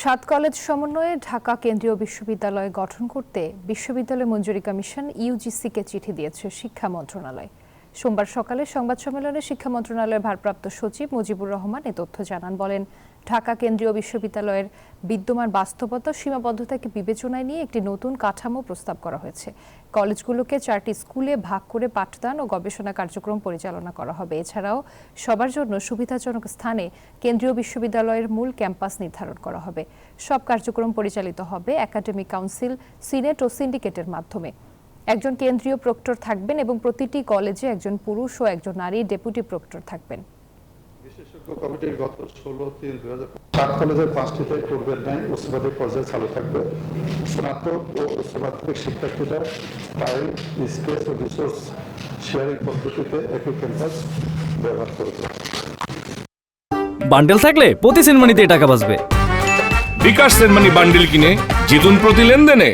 7 college সমন্বয়ে ঢাকা কেন্দ্রীয় বিশ্ববিদ্যালয় গঠন করতে বিশ্ববিদ্যালয় মঞ্জুরি কমিশন ইউজিসিকে চিঠি দিয়েছে শিক্ষা মন্ত্রণালয়। সোমবার সকালে সংবাদ সম্মেলনে শিক্ষা মন্ত্রণালয়ের ভারপ্রাপ্ত সচিব মুজিবুর রহমান এ তথ্য জানান। বলেন, ঢাকা কেন্দ্রীয় বিশ্ববিদ্যালয়ের বিদ্যমান বাস্তবতা সীমাবদ্ধতাকে বিবেচনায় নিয়ে একটি নতুন কাঠামো প্রস্তাব করা হয়েছে। কলেজগুলোকে 4টি স্কুলে ভাগ করে পাঠদান ও গবেষণা কার্যক্রম পরিচালনা করা হবে। এছাড়াও সবার জন্য সুবিধাজনক স্থানে কেন্দ্রীয় বিশ্ববিদ্যালয়ের মূল ক্যাম্পাস নির্ধারণ করা হবে। সব কার্যক্রম পরিচালিত হবে একাডেমিক কাউন্সিল, সিনেট ও সিন্ডিকেটের মাধ্যমে। একজন কেন্দ্রীয় প্রক্টর থাকবেন এবং প্রতিটি কলেজে একজন পুরুষ ও একজন নারী ডেপুটি প্রক্টর থাকবেন। বিশেষজ্ঞ কমিটির গত 16/3/2005 কলেজের 5টিতে পূর্বের ন্যায় উচ্চমাধ্যমিক পর্যায়ে চালু থাকবে। স্নাতক ও উচ্চমাধ্যমিক শিক্ষার্থীরা টাইম, স্পেস ও রিসোর্স শেয়ারিং পদ্ধতিতে একই ক্যাম্পাস ব্যবহার করবে। বান্ডেল থাকলে প্রতি সেনমানিতে টাকা বাঁচবে। বিকাশ সেনমানি বান্ডেল কিনে জিতুন প্রতি লেনদেনে।